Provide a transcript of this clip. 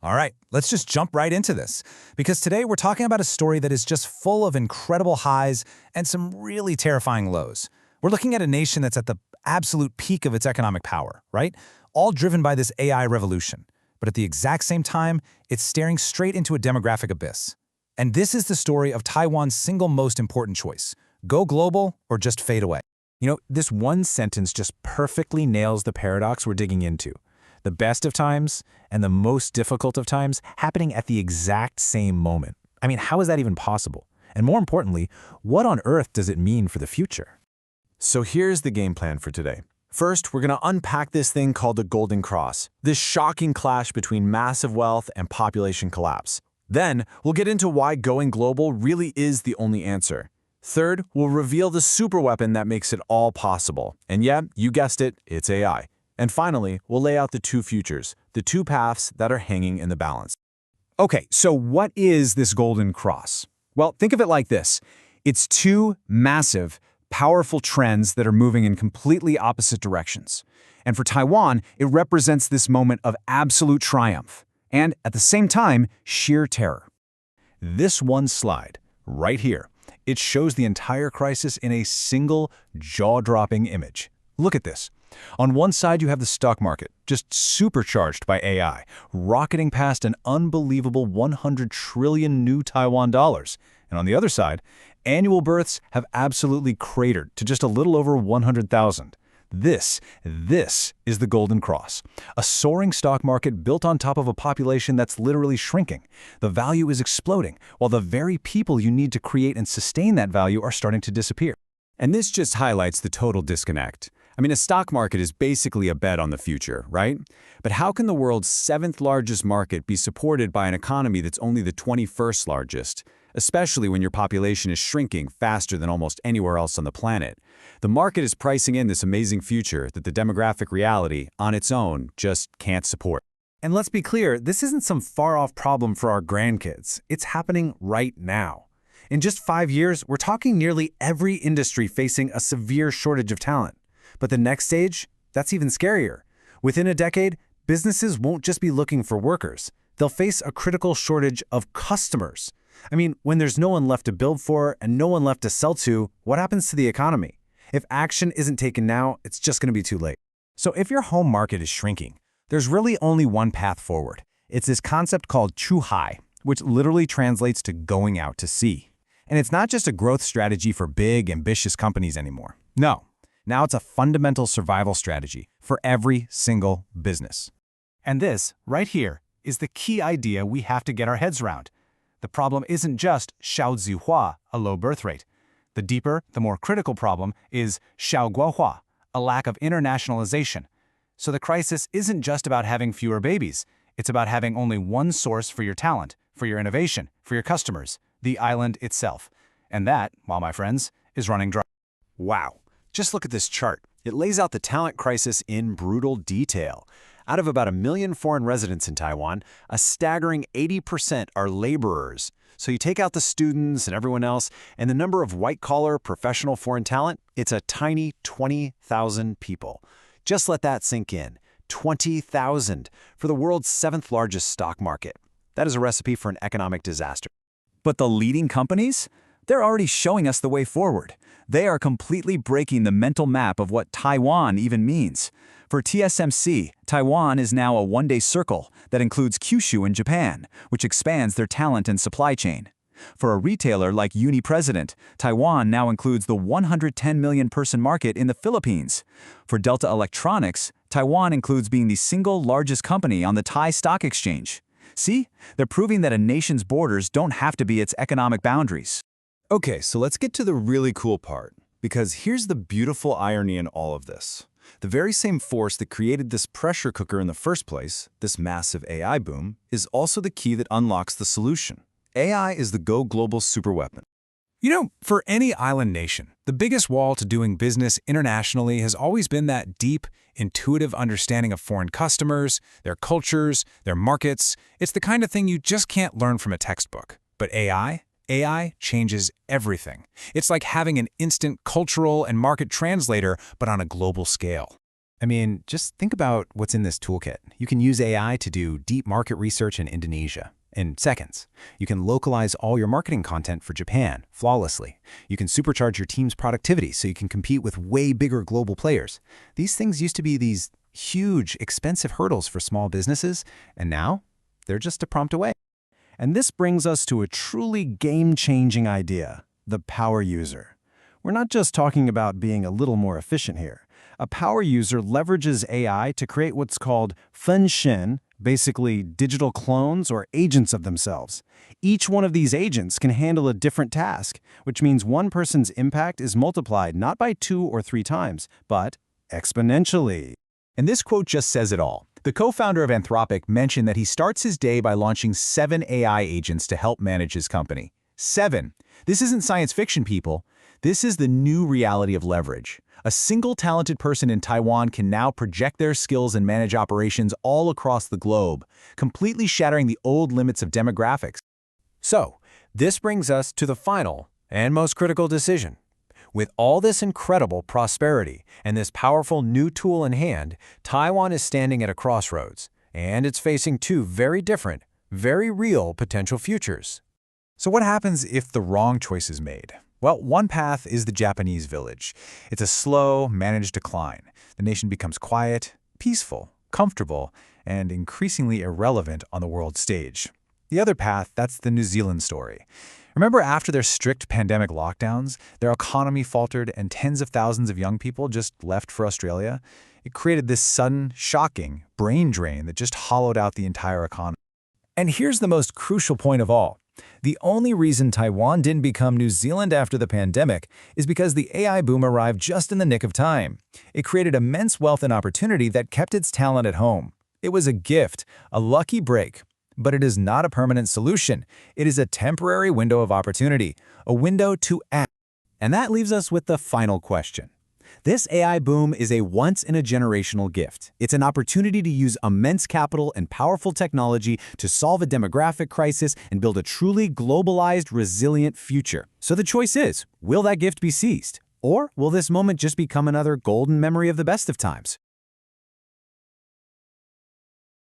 All right, let's just jump right into this, because today we're talking about a story that is just full of incredible highs and some really terrifying lows. We're looking at a nation that's at the absolute peak of its economic power, right? All driven by this AI revolution. But at the exact same time, it's staring straight into a demographic abyss. And this is the story of Taiwan's single most important choice: go global or just fade away. This one sentence just perfectly nails the paradox we're digging into. The best of times and the most difficult of times happening at the exact same moment. I mean, how is that even possible? And more importantly, what on earth does it mean for the future? So here's the game plan for today. First, we're going to unpack this thing called the Golden Cross, this shocking clash between massive wealth and population collapse. Then, we'll get into why going global really is the only answer. Third, we'll reveal the superweapon that makes it all possible. And yeah, you guessed it, it's AI. And finally, we'll lay out the two futures, the two paths that are hanging in the balance. Okay, so what is this Golden Cross? Well, think of it like this. It's two massive, powerful trends that are moving in completely opposite directions. And for Taiwan, it represents this moment of absolute triumph and, at the same time, sheer terror. This one slide, right here, it shows the entire crisis in a single, jaw-dropping image. Look at this. On one side, you have the stock market, just supercharged by AI, rocketing past an unbelievable 100 trillion new Taiwan dollars. And on the other side, annual births have absolutely cratered to just a little over 100,000. This is the Golden Cross, a soaring stock market built on top of a population that's literally shrinking. The value is exploding, while the very people you need to create and sustain that value are starting to disappear. And this just highlights the total disconnect. I mean, a stock market is basically a bet on the future, right? But how can the world's 7th largest market be supported by an economy that's only the 21st largest, especially when your population is shrinking faster than almost anywhere else on the planet? The market is pricing in this amazing future that the demographic reality, on its own, just can't support. And let's be clear, this isn't some far-off problem for our grandkids. It's happening right now. In just 5 years, we're talking nearly every industry facing a severe shortage of talent. But the next stage, that's even scarier. Within a decade, businesses won't just be looking for workers. They'll face a critical shortage of customers. I mean, when there's no one left to build for and no one left to sell to, what happens to the economy? If action isn't taken now, it's just going to be too late. So if your home market is shrinking, there's really only one path forward. It's this concept called chuhai, which literally translates to going out to sea. And it's not just a growth strategy for big, ambitious companies anymore. No. Now it's a fundamental survival strategy for every single business. And this, right here, is the key idea we have to get our heads around. The problem isn't just 少子化, a low birth rate. The deeper, the more critical problem is 少国化, a lack of internationalization. So the crisis isn't just about having fewer babies. It's about having only one source for your talent, for your innovation, for your customers, the island itself. And that, well, my friends, is running dry. Wow. Just look at this chart. It lays out the talent crisis in brutal detail. Out of about 1 million foreign residents in Taiwan, a staggering 80% are laborers. So you take out the students and everyone else, and the number of white-collar professional foreign talent, it's a tiny 20,000 people. Just let that sink in. 20,000 for the world's 7th largest stock market. That is a recipe for an economic disaster. But the leading companies? They're already showing us the way forward. They are completely breaking the mental map of what Taiwan even means. For TSMC, Taiwan is now a one-day circle that includes Kyushu in Japan, which expands their talent and supply chain. For a retailer like Uni-President, Taiwan now includes the 110 million person market in the Philippines. For Delta Electronics, Taiwan includes being the single largest company on the Thai Stock Exchange. See, they're proving that a nation's borders don't have to be its economic boundaries. Okay, so let's get to the really cool part, because here's the beautiful irony in all of this. The very same force that created this pressure cooker in the first place, this massive AI boom, is also the key that unlocks the solution. AI is the go global superweapon. For any island nation, the biggest wall to doing business internationally has always been that deep, intuitive understanding of foreign customers, their cultures, their markets. It's the kind of thing you just can't learn from a textbook. But AI changes everything. It's like having an instant cultural and market translator, but on a global scale. I mean, just think about what's in this toolkit. You can use AI to do deep market research in Indonesia in seconds. You can localize all your marketing content for Japan flawlessly. You can supercharge your team's productivity so you can compete with way bigger global players. These things used to be these huge, expensive hurdles for small businesses, and now they're just a prompt away. And this brings us to a truly game-changing idea, the power user. We're not just talking about being a little more efficient here. A power user leverages AI to create what's called Fen Shen, basically digital clones or agents of themselves. Each one of these agents can handle a different task, which means one person's impact is multiplied not by 2 or 3 times, but exponentially. And this quote just says it all. The co-founder of Anthropic mentioned that he starts his day by launching 7 AI agents to help manage his company. 7. This isn't science fiction, people. This is the new reality of leverage. A single talented person in Taiwan can now project their skills and manage operations all across the globe, completely shattering the old limits of demographics. So, this brings us to the final and most critical decision. With all this incredible prosperity and this powerful new tool in hand, Taiwan is standing at a crossroads, and it's facing 2 very different, very real potential futures. So what happens if the wrong choice is made? Well, one path is the Japanese village. It's a slow, managed decline. The nation becomes quiet, peaceful, comfortable, and increasingly irrelevant on the world stage. The other path, that's the New Zealand story. Remember after their strict pandemic lockdowns, their economy faltered and tens of thousands of young people just left for Australia? It created this sudden, shocking brain drain that just hollowed out the entire economy. And here's the most crucial point of all. The only reason Taiwan didn't become New Zealand after the pandemic is because the AI boom arrived just in the nick of time. It created immense wealth and opportunity that kept its talent at home. It was a gift, a lucky break. But it is not a permanent solution. It is a temporary window of opportunity, a window to act. And that leaves us with the final question. This AI boom is a once-in-a-generational gift. It's an opportunity to use immense capital and powerful technology to solve a demographic crisis and build a truly globalized, resilient future. So the choice is, will that gift be seized? Or will this moment just become another golden memory of the best of times?